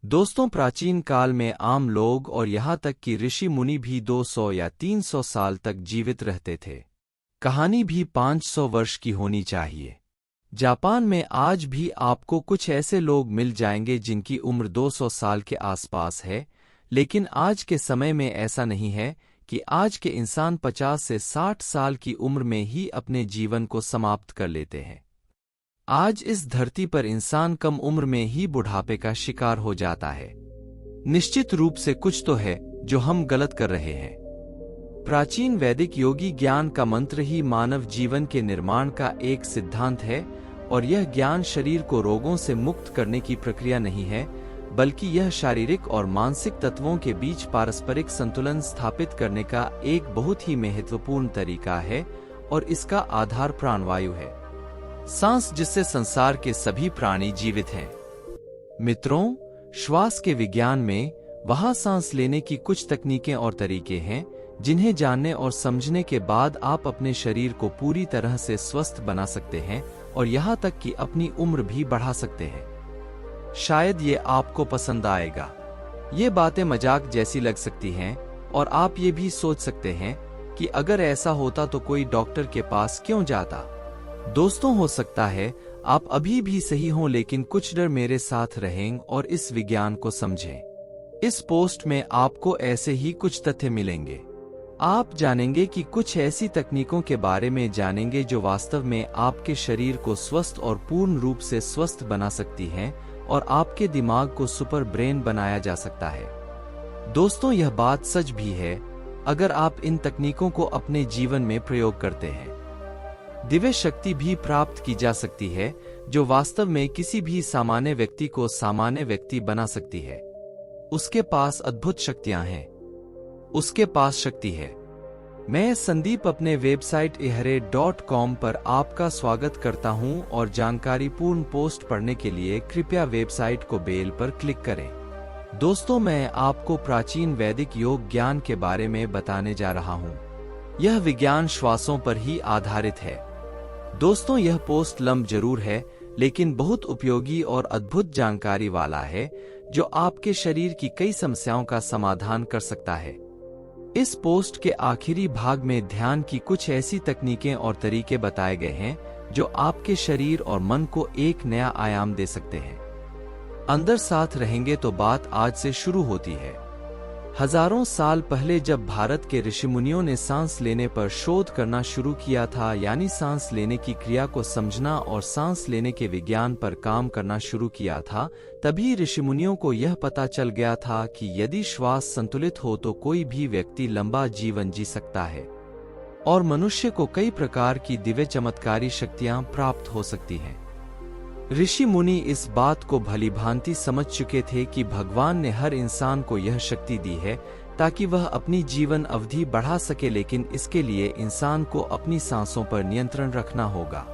दोस्तों, प्राचीन काल में आम लोग और यहाँ तक कि ऋषि मुनि भी 200 या 300 साल तक जीवित रहते थे। कहानी भी 500 वर्ष की होनी चाहिए। जापान में आज भी आपको कुछ ऐसे लोग मिल जाएंगे जिनकी उम्र 200 साल के आसपास है, लेकिन आज के समय में ऐसा नहीं है कि आज के इंसान 50 से 60 साल की उम्र में ही अपने जीवन को समाप्त कर लेते हैं। आज इस धरती पर इंसान कम उम्र में ही बुढ़ापे का शिकार हो जाता है। निश्चित रूप से कुछ तो है जो हम गलत कर रहे हैं। प्राचीन वैदिक योगी ज्ञान का मंत्र ही मानव जीवन के निर्माण का एक सिद्धांत है, और यह ज्ञान शरीर को रोगों से मुक्त करने की प्रक्रिया नहीं है, बल्कि यह शारीरिक और मानसिक तत्वों के बीच पारस्परिक संतुलन स्थापित करने का एक बहुत ही महत्वपूर्ण तरीका है, और इसका आधार प्राणवायु है, सांस, जिससे संसार के सभी प्राणी जीवित हैं। मित्रों, श्वास के विज्ञान में वहाँ सांस लेने की कुछ तकनीकें और तरीके हैं जिन्हें जानने और समझने के बाद आप अपने शरीर को पूरी तरह से स्वस्थ बना सकते हैं और यहाँ तक कि अपनी उम्र भी बढ़ा सकते हैं। शायद ये आपको पसंद आएगा। ये बातें मजाक जैसी लग सकती हैं, और आप ये भी सोच सकते हैं कि अगर ऐसा होता तो कोई डॉक्टर के पास क्यों जाता। दोस्तों, हो सकता है आप अभी भी सही हों, लेकिन कुछ डर मेरे साथ रहें और इस विज्ञान को समझें। इस पोस्ट में आपको ऐसे ही कुछ तथ्य मिलेंगे। आप जानेंगे कि कुछ ऐसी तकनीकों के बारे में जानेंगे जो वास्तव में आपके शरीर को स्वस्थ और पूर्ण रूप से स्वस्थ बना सकती हैं, और आपके दिमाग को सुपर ब्रेन बनाया जा सकता है। दोस्तों, यह बात सच भी है अगर आप इन तकनीकों को अपने जीवन में प्रयोग करते हैं। दिव्य शक्ति भी प्राप्त की जा सकती है जो वास्तव में किसी भी सामान्य व्यक्ति को सामान्य व्यक्ति बना सकती है। उसके पास अद्भुत शक्तियां हैं। उसके पास शक्ति है। मैं संदीप अपने वेबसाइट ihare.com पर आपका स्वागत करता हूं, और जानकारीपूर्ण पोस्ट पढ़ने के लिए कृपया वेबसाइट को बेल पर क्लिक करें। दोस्तों, मैं आपको प्राचीन वैदिक योग ज्ञान के बारे में बताने जा रहा हूं। यह विज्ञान श्वासों पर ही आधारित है। दोस्तों, यह पोस्ट लंबा जरूर है, लेकिन बहुत उपयोगी और अद्भुत जानकारी वाला है जो आपके शरीर की कई समस्याओं का समाधान कर सकता है। इस पोस्ट के आखिरी भाग में ध्यान की कुछ ऐसी तकनीकें और तरीके बताए गए हैं जो आपके शरीर और मन को एक नया आयाम दे सकते हैं। अंदर साथ रहेंगे तो बात आज से शुरू होती है। हजारों साल पहले जब भारत के ऋषिमुनियों ने सांस लेने पर शोध करना शुरू किया था, यानी सांस लेने की क्रिया को समझना और सांस लेने के विज्ञान पर काम करना शुरू किया था, तभी ऋषिमुनियों को यह पता चल गया था कि यदि श्वास संतुलित हो तो कोई भी व्यक्ति लंबा जीवन जी सकता है, और मनुष्य को कई प्रकार की दिव्य चमत्कारी शक्तियां प्राप्त हो सकती हैं। ऋषि मुनि इस बात को भलीभांति समझ चुके थे कि भगवान ने हर इंसान को यह शक्ति दी है ताकि वह अपनी जीवन अवधि बढ़ा सके, लेकिन इसके लिए इंसान को अपनी सांसों पर नियंत्रण रखना होगा,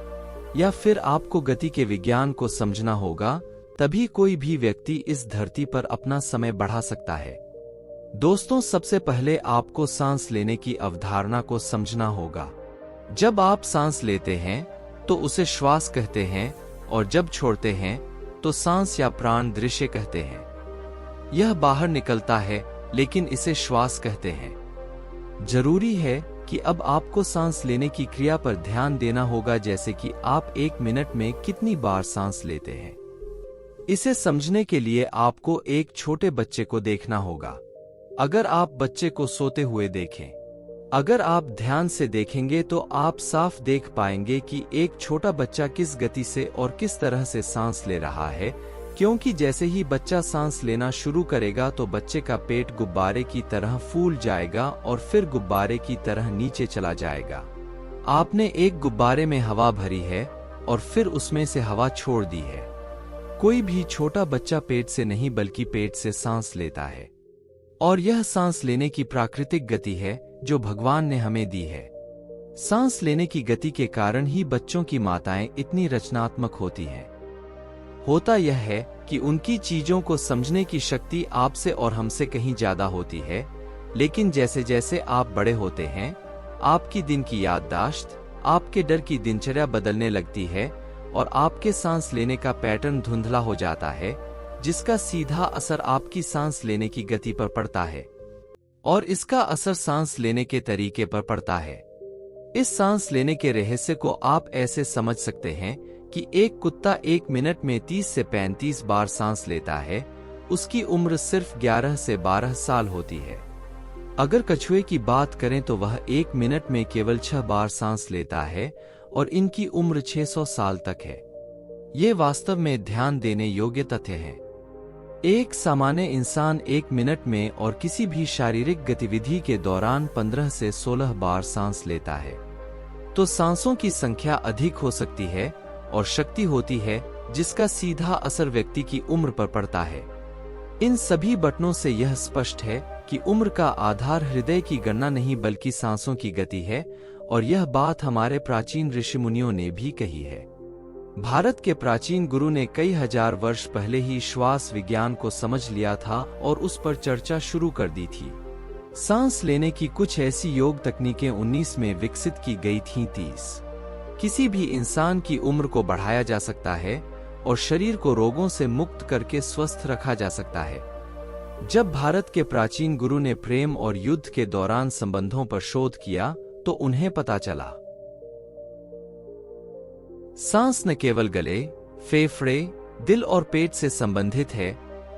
या फिर आपको गति के विज्ञान को समझना होगा। तभी कोई भी व्यक्ति इस धरती पर अपना समय बढ़ा सकता है। दोस्तों, सबसे पहले आपको सांस लेने की अवधारणा को समझना होगा। जब आप सांस लेते हैं तो उसे श्वास कहते हैं, और जब छोड़ते हैं तो सांस या प्राण दृश्य कहते हैं। यह बाहर निकलता है, लेकिन इसे श्वास कहते हैं। जरूरी है कि अब आपको सांस लेने की क्रिया पर ध्यान देना होगा, जैसे कि आप 1 मिनट में कितनी बार सांस लेते हैं। इसे समझने के लिए आपको एक छोटे बच्चे को देखना होगा। अगर आप बच्चे को सोते हुए देखें, अगर आप ध्यान से देखेंगे तो आप साफ देख पाएंगे कि एक छोटा बच्चा किस गति से और किस तरह से सांस ले रहा है, क्योंकि जैसे ही बच्चा सांस लेना शुरू करेगा तो बच्चे का पेट गुब्बारे की तरह फूल जाएगा और फिर गुब्बारे की तरह नीचे चला जाएगा। आपने एक गुब्बारे में हवा भरी है और फिर उसमें से हवा छोड़ दी है। कोई भी छोटा बच्चा पेट से नहीं बल्कि पेट से सांस लेता है, और यह सांस लेने की प्राकृतिक गति है जो भगवान ने हमें दी है। सांस लेने की गति के कारण ही बच्चों की माताएं इतनी रचनात्मक होती हैं। होता यह है कि उनकी चीजों को समझने की शक्ति आपसे और हमसे कहीं ज्यादा होती है, लेकिन जैसे जैसे आप बड़े होते हैं, आपकी दिन की याददाश्त, आपके डर की दिनचर्या बदलने लगती है और आपके सांस लेने का पैटर्न धुंधला हो जाता है, जिसका सीधा असर आपकी सांस लेने की गति पर पड़ता है और इसका असर सांस लेने के तरीके पर पड़ता है। इस सांस लेने के रहस्य को आप ऐसे समझ सकते हैं कि एक कुत्ता 1 मिनट में 30 से 35 बार सांस लेता है, उसकी उम्र सिर्फ 11 से 12 साल होती है। अगर कछुए की बात करें तो वह 1 मिनट में केवल 6 बार सांस लेता है और इनकी उम्र 600 साल तक है। ये वास्तव में ध्यान देने योग्य तथ्य है। एक सामान्य इंसान 1 मिनट में और किसी भी शारीरिक गतिविधि के दौरान 15 से 16 बार सांस लेता है। तो सांसों की संख्या अधिक हो सकती है और शक्ति होती है, जिसका सीधा असर व्यक्ति की उम्र पर पड़ता है। इन सभी बटनों से यह स्पष्ट है कि उम्र का आधार हृदय की गणना नहीं बल्कि सांसों की गति है, और यह बात हमारे प्राचीन ऋषिमुनियों ने भी कही है। भारत के प्राचीन गुरु ने कई हजार वर्ष पहले ही श्वास विज्ञान को समझ लिया था और उस पर चर्चा शुरू कर दी थी। सांस लेने की कुछ ऐसी योग तकनीकें 19 में विकसित की गई थीं। 30 किसी भी इंसान की उम्र को बढ़ाया जा सकता है और शरीर को रोगों से मुक्त करके स्वस्थ रखा जा सकता है। जब भारत के प्राचीन गुरु ने प्रेम और युद्ध के दौरान संबंधों पर शोध किया तो उन्हें पता चला सांस न केवल गले, फेफड़े, दिल और पेट से संबंधित है,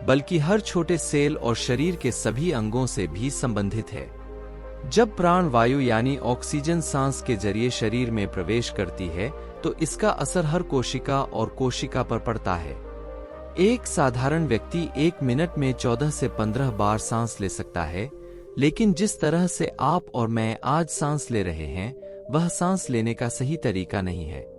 बल्कि हर छोटे सेल और शरीर के सभी अंगों से भी संबंधित है। जब प्राण वायु यानी ऑक्सीजन सांस के जरिए शरीर में प्रवेश करती है तो इसका असर हर कोशिका और कोशिका पर पड़ता है। एक साधारण व्यक्ति 1 मिनट में 14 से 15 बार सांस ले सकता है, लेकिन जिस तरह से आप और मैं आज सांस ले रहे हैं वह सांस लेने का सही तरीका नहीं है।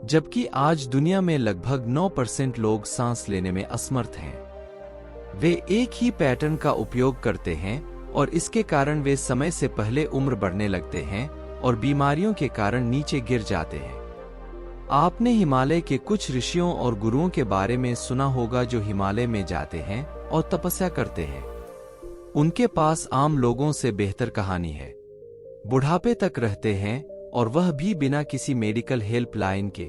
जबकि आज दुनिया में लगभग 9% लोग सांस लेने में असमर्थ हैं। वे एक ही पैटर्न का उपयोग करते हैं और इसके कारण वे समय से पहले उम्र बढ़ने लगते हैं और बीमारियों के कारण नीचे गिर जाते हैं। आपने हिमालय के कुछ ऋषियों और गुरुओं के बारे में सुना होगा जो हिमालय में जाते हैं और तपस्या करते हैं। उनके पास आम लोगों से बेहतर कहानी है। बुढ़ापे तक रहते हैं और वह भी बिना किसी मेडिकल हेल्पलाइन के।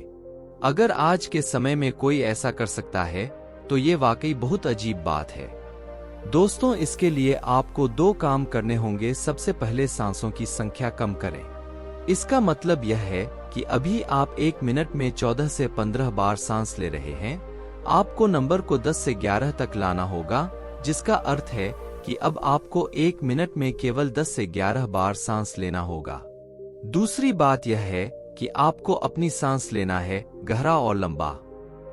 अगर आज के समय में कोई ऐसा कर सकता है तो ये वाकई बहुत अजीब बात है। दोस्तों, इसके लिए आपको 2 काम करने होंगे। सबसे पहले सांसों की संख्या कम करें। इसका मतलब यह है कि अभी आप 1 मिनट में 14 से 15 बार सांस ले रहे हैं, आपको नंबर को 10 से 11 तक लाना होगा, जिसका अर्थ है कि अब आपको 1 मिनट में केवल 10 से 11 बार सांस लेना होगा। दूसरी बात यह है कि आपको अपनी सांस लेना है गहरा और लंबा।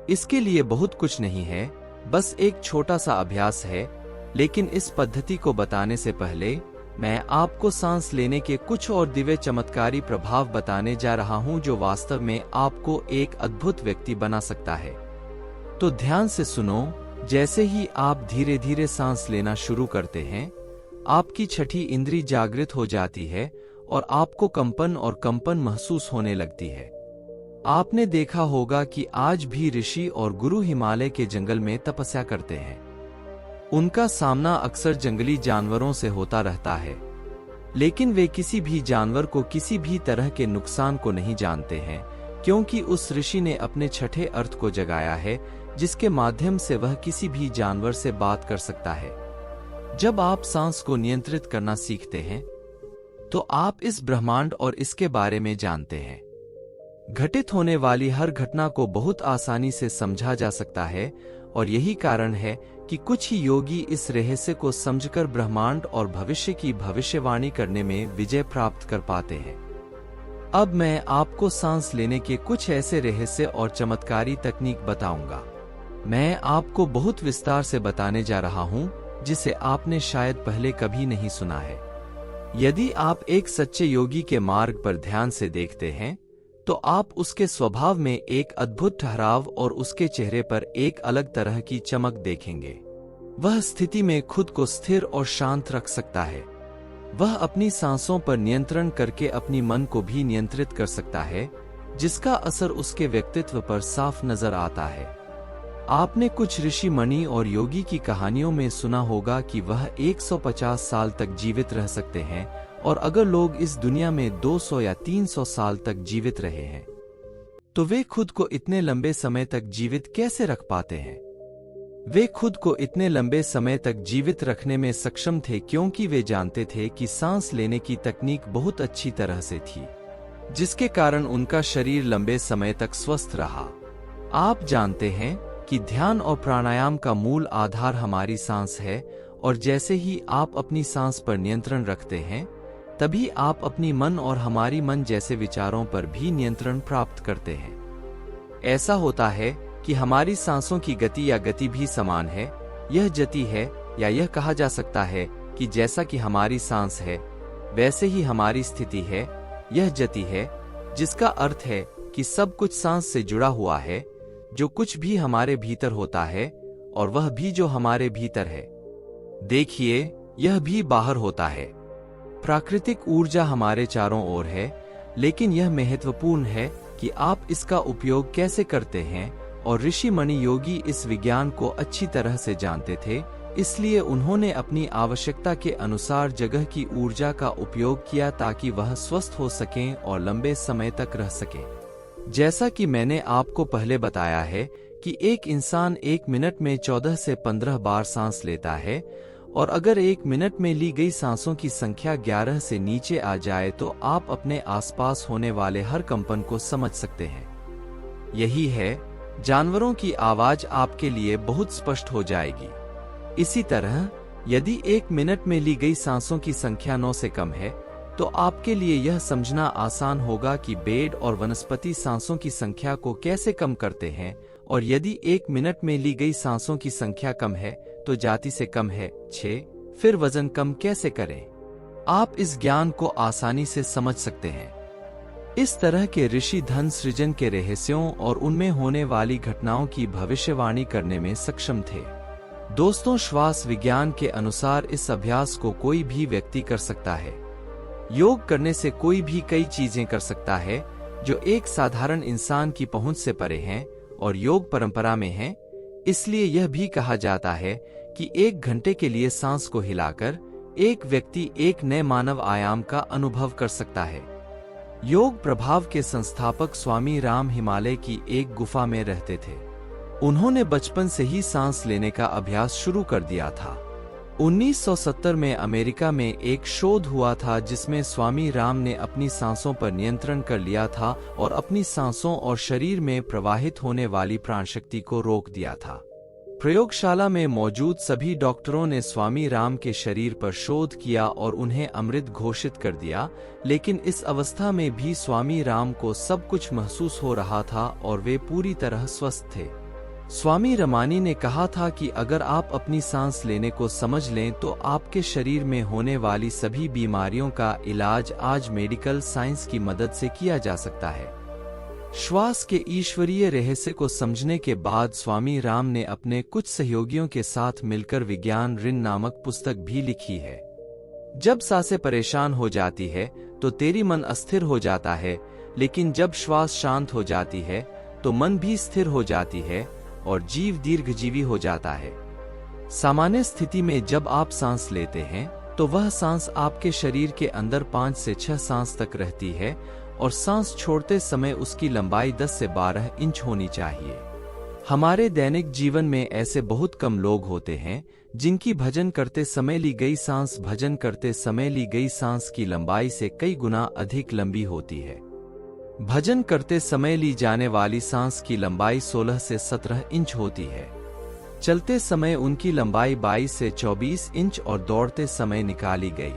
इसके लिए बहुत कुछ नहीं है, बस एक छोटा सा अभ्यास है। लेकिन इस पद्धति को बताने से पहले मैं आपको सांस लेने के कुछ और दिव्य चमत्कारी प्रभाव बताने जा रहा हूं जो वास्तव में आपको एक अद्भुत व्यक्ति बना सकता है। तो ध्यान से सुनो। जैसे ही आप धीरे धीरे सांस लेना शुरू करते हैं, आपकी छठी इंद्री जागृत हो जाती है और आपको कंपन महसूस होने लगती है। आपने देखा होगा कि आज भी ऋषि और गुरु हिमालय के जंगल में तपस्या करते हैं। उनका सामना अक्सर जंगली जानवरों से होता रहता है, लेकिन वे किसी भी जानवर को किसी भी तरह के नुकसान को नहीं जानते हैं, क्योंकि उस ऋषि ने अपने छठे अर्थ को जगाया है, जिसके माध्यम से वह किसी भी जानवर से बात कर सकता है। जब आप सांस को नियंत्रित करना सीखते हैं तो आप इस ब्रह्मांड और इसके बारे में जानते हैं। घटित होने वाली हर घटना को बहुत आसानी से समझा जा सकता है और यही कारण है कि कुछ ही योगी इस रहस्य को समझकर ब्रह्मांड और भविष्य की भविष्यवाणी करने में विजय प्राप्त कर पाते हैं। अब मैं आपको सांस लेने के कुछ ऐसे रहस्य और चमत्कारी तकनीक बताऊंगा। मैं आपको बहुत विस्तार से बताने जा रहा हूं, जिसे आपने शायद पहले कभी नहीं सुना है। यदि आप एक सच्चे योगी के मार्ग पर ध्यान से देखते हैं तो आप उसके स्वभाव में एक अद्भुत ठहराव और उसके चेहरे पर एक अलग तरह की चमक देखेंगे। वह स्थिति में खुद को स्थिर और शांत रख सकता है। वह अपनी सांसों पर नियंत्रण करके अपनी मन को भी नियंत्रित कर सकता है, जिसका असर उसके व्यक्तित्व पर साफ नजर आता है। आपने कुछ ऋषि मुनि और योगी की कहानियों में सुना होगा कि वह 150 साल तक जीवित रह सकते हैं, और अगर लोग इस दुनिया में 200 या 300 साल तक जीवित रहे हैं तो वे खुद को इतने लंबे समय तक जीवित कैसे रख पाते हैं? वे खुद को इतने लंबे समय तक जीवित रखने में सक्षम थे क्योंकि वे जानते थे कि सांस लेने की तकनीक बहुत अच्छी तरह से थी, जिसके कारण उनका शरीर लंबे समय तक स्वस्थ रहा। आप जानते हैं कि ध्यान और प्राणायाम का मूल आधार हमारी सांस है, और जैसे ही आप अपनी सांस पर नियंत्रण रखते हैं, तभी आप अपनी मन और हमारी मन जैसे विचारों पर भी नियंत्रण प्राप्त करते हैं। ऐसा होता है कि हमारी सांसों की गति या गति भी समान है। यह जति है, या यह कहा जा सकता है कि जैसा कि हमारी सांस है वैसे ही हमारी स्थिति है। यह जति है, जिसका अर्थ है कि सब कुछ सांस से जुड़ा हुआ है। जो कुछ भी हमारे भीतर होता है और वह भी जो हमारे भीतर है, देखिए, यह भी बाहर होता है। प्राकृतिक ऊर्जा हमारे चारों ओर है, लेकिन यह महत्वपूर्ण है कि आप इसका उपयोग कैसे करते हैं, और ऋषि मणि योगी इस विज्ञान को अच्छी तरह से जानते थे, इसलिए उन्होंने अपनी आवश्यकता के अनुसार जगह की ऊर्जा का उपयोग किया ताकि वह स्वस्थ हो सकें और लंबे समय तक रह सकें। जैसा कि मैंने आपको पहले बताया है कि एक इंसान 1 मिनट में 14 से 15 बार सांस लेता है, और अगर 1 मिनट में ली गई सांसों की संख्या 11 से नीचे आ जाए तो आप अपने आसपास होने वाले हर कंपन को समझ सकते हैं। यही है, जानवरों की आवाज आपके लिए बहुत स्पष्ट हो जाएगी। इसी तरह, यदि 1 मिनट में ली गई सांसों की संख्या 9 से कम है, तो आपके लिए यह समझना आसान होगा कि पेड़ और वनस्पति सांसों की संख्या को कैसे कम करते हैं, और यदि 1 मिनट में ली गई सांसों की संख्या कम है, तो जाति से कम है 6, फिर वजन कम कैसे करें? आप इस ज्ञान को आसानी से समझ सकते हैं। इस तरह के ऋषि धन सृजन के रहस्यों और उनमें होने वाली घटनाओं की भविष्यवाणी करने में सक्षम थे। दोस्तों, श्वास विज्ञान के अनुसार इस अभ्यास को कोई भी व्यक्ति कर सकता है। योग करने से कोई भी कई चीजें कर सकता है जो एक साधारण इंसान की पहुंच से परे हैं और योग परंपरा में हैं। इसलिए यह भी कहा जाता है कि 1 घंटे के लिए सांस को हिलाकर एक व्यक्ति एक नए मानव आयाम का अनुभव कर सकता है। योग प्रभाव के संस्थापक स्वामी राम हिमालय की एक गुफा में रहते थे। उन्होंने बचपन से ही सांस लेने का अभ्यास शुरू कर दिया था। 1970 में अमेरिका में एक शोध हुआ था जिसमें स्वामी राम ने अपनी सांसों पर नियंत्रण कर लिया था और अपनी सांसों और शरीर में प्रवाहित होने वाली प्राणशक्ति को रोक दिया था। प्रयोगशाला में मौजूद सभी डॉक्टरों ने स्वामी राम के शरीर पर शोध किया और उन्हें अमृत घोषित कर दिया, लेकिन इस अवस्था में भी स्वामी राम को सब कुछ महसूस हो रहा था और वे पूरी तरह स्वस्थ थे। स्वामी रमानी ने कहा था कि अगर आप अपनी सांस लेने को समझ लें तो आपके शरीर में होने वाली सभी बीमारियों का इलाज आज मेडिकल साइंस की मदद से किया जा सकता है। श्वास के ईश्वरीय रहस्य को समझने के बाद स्वामी राम ने अपने कुछ सहयोगियों के साथ मिलकर विज्ञान ऋण नामक पुस्तक भी लिखी है। जब सांसें परेशान हो जाती है तो तेरी मन अस्थिर हो जाता है, लेकिन जब श्वास शांत हो जाती है तो मन भी स्थिर हो जाती है और जीव दीर्घजीवी हो जाता है। सामान्य स्थिति में जब आप सांस लेते हैं तो वह सांस आपके शरीर के अंदर 5 से 6 सांस तक रहती है और सांस छोड़ते समय उसकी लंबाई 10 से 12 इंच होनी चाहिए। हमारे दैनिक जीवन में ऐसे बहुत कम लोग होते हैं जिनकी भजन करते समय ली गई सांस भजन करते समय ली गई सांस की लंबाई से कई गुना अधिक लंबी होती है। भजन करते समय ली जाने वाली सांस की लंबाई 16 से 17 इंच होती है। चलते समय उनकी लंबाई 22 से 24 इंच और दौड़ते समय निकाली गई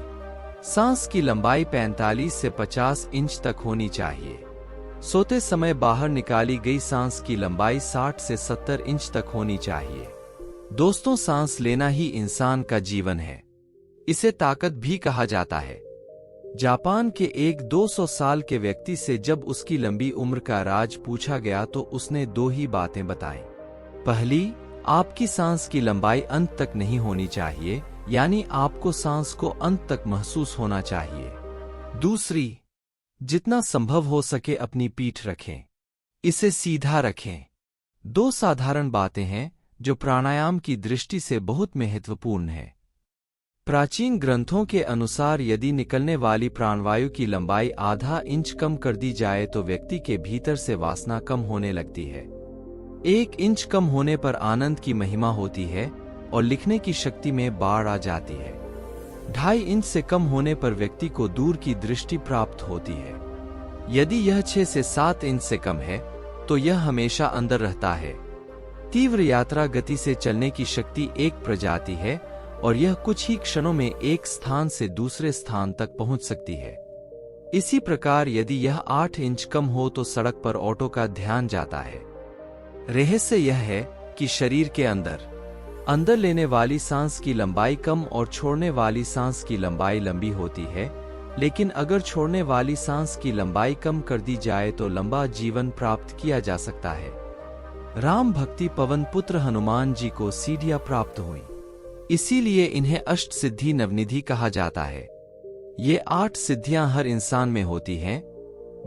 सांस की लंबाई 45 से 50 इंच तक होनी चाहिए। सोते समय बाहर निकाली गई सांस की लंबाई 60 से 70 इंच तक होनी चाहिए। दोस्तों, सांस लेना ही इंसान का जीवन है। इसे ताकत भी कहा जाता है। जापान के एक 200 साल के व्यक्ति से जब उसकी लंबी उम्र का राज पूछा गया तो उसने 2 ही बातें बताईं। पहली, आपकी सांस की लंबाई अंत तक नहीं होनी चाहिए, यानी आपको सांस को अंत तक महसूस होना चाहिए। दूसरी, जितना संभव हो सके अपनी पीठ रखें, इसे सीधा रखें। 2 साधारण बातें हैं जो प्राणायाम की दृष्टि से बहुत महत्वपूर्ण है। प्राचीन ग्रंथों के अनुसार यदि निकलने वाली प्राणवायु की लंबाई आधा इंच कम कर दी जाए तो व्यक्ति के भीतर से वासना कम होने लगती है। 1 इंच कम होने पर आनंद की महिमा होती है और लिखने की शक्ति में बाढ़ आ जाती है। 2.5 इंच से कम होने पर व्यक्ति को दूर की दृष्टि प्राप्त होती है। यदि यह 6 से 7 इंच से कम है तो यह हमेशा अंदर रहता है। तीव्र यात्रा गति से चलने की शक्ति एक प्रजाति है और यह कुछ ही क्षणों में एक स्थान से दूसरे स्थान तक पहुंच सकती है। इसी प्रकार यदि यह 8 इंच कम हो तो सड़क पर ऑटो का ध्यान जाता है। रहस्य यह है कि शरीर के अंदर लेने वाली सांस की लंबाई कम और छोड़ने वाली सांस की लंबाई लंबी होती है, लेकिन अगर छोड़ने वाली सांस की लंबाई कम कर दी जाए तो लंबा जीवन प्राप्त किया जा सकता है। राम भक्ति पवन पुत्र हनुमान जी को सीढ़ियां प्राप्त हुई, इसीलिए इन्हें अष्ट सिद्धि नवनिधि कहा जाता है। ये 8 सिद्धियां हर इंसान में होती हैं,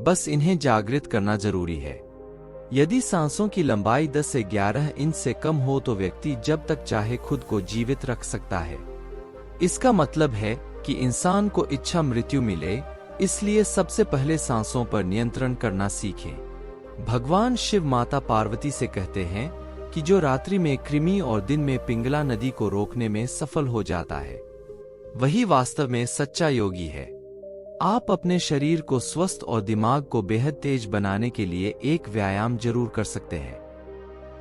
बस इन्हें जागृत करना जरूरी है। यदि सांसों की लंबाई 10 से 11 इंच से कम हो तो व्यक्ति जब तक चाहे खुद को जीवित रख सकता है। इसका मतलब है कि इंसान को इच्छा मृत्यु मिले, इसलिए सबसे पहले सांसों पर नियंत्रण करना सीखें। भगवान शिव माता पार्वती से कहते हैं कि जो रात्रि में कृमि और दिन में पिंगला नदी को रोकने में सफल हो जाता है, वही वास्तव में सच्चा योगी है। आप अपने शरीर को स्वस्थ और दिमाग को बेहद तेज बनाने के लिए एक व्यायाम जरूर कर सकते हैं।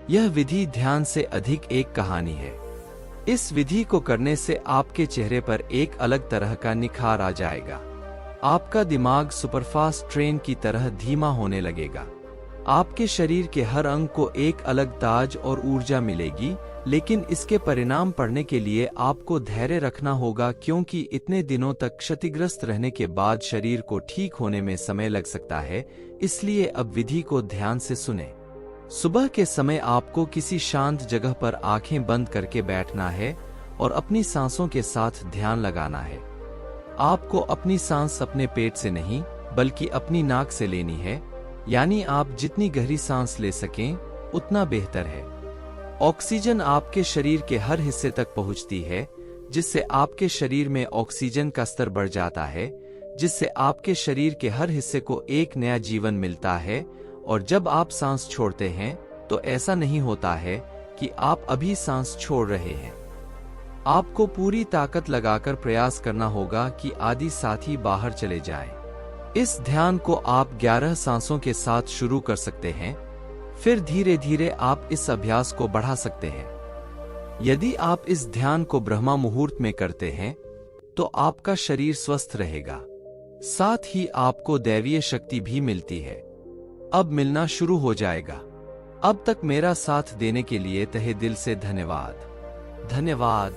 यह विधि ध्यान से अधिक एक कहानी है। इस विधि को करने से आपके चेहरे पर एक अलग तरह का निखार आ जाएगा। आपका दिमाग सुपरफास्ट ट्रेन की तरह धीमा होने लगेगा। आपके शरीर के हर अंग को एक अलग ताज और ऊर्जा मिलेगी, लेकिन इसके परिणाम पड़ने के लिए आपको धैर्य रखना होगा, क्योंकि इतने दिनों तक क्षतिग्रस्त रहने के बाद शरीर को ठीक होने में समय लग सकता है। इसलिए अब विधि को ध्यान से सुने। सुबह के समय आपको किसी शांत जगह पर आंखें बंद करके बैठना है और अपनी सांसों के साथ ध्यान लगाना है। आपको अपनी सांस अपने पेट से नहीं बल्कि अपनी नाक से लेनी है, यानी आप जितनी गहरी सांस ले सकें उतना बेहतर है। ऑक्सीजन आपके शरीर के हर हिस्से तक पहुंचती है, जिससे आपके शरीर में ऑक्सीजन का स्तर बढ़ जाता है, जिससे आपके शरीर के हर हिस्से को एक नया जीवन मिलता है। और जब आप सांस छोड़ते हैं तो ऐसा नहीं होता है कि आप अभी सांस छोड़ रहे हैं। आपको पूरी ताकत लगाकर प्रयास करना होगा कि आदि साथी बाहर चले जाएं। इस ध्यान को आप 11 सांसों के साथ शुरू कर सकते हैं, फिर धीरे धीरे आप इस अभ्यास को बढ़ा सकते हैं। यदि आप इस ध्यान को ब्रह्मा मुहूर्त में करते हैं तो आपका शरीर स्वस्थ रहेगा, साथ ही आपको दैवीय शक्ति भी मिलती है। अब मिलना शुरू हो जाएगा। अब तक मेरा साथ देने के लिए तहे दिल से धन्यवाद।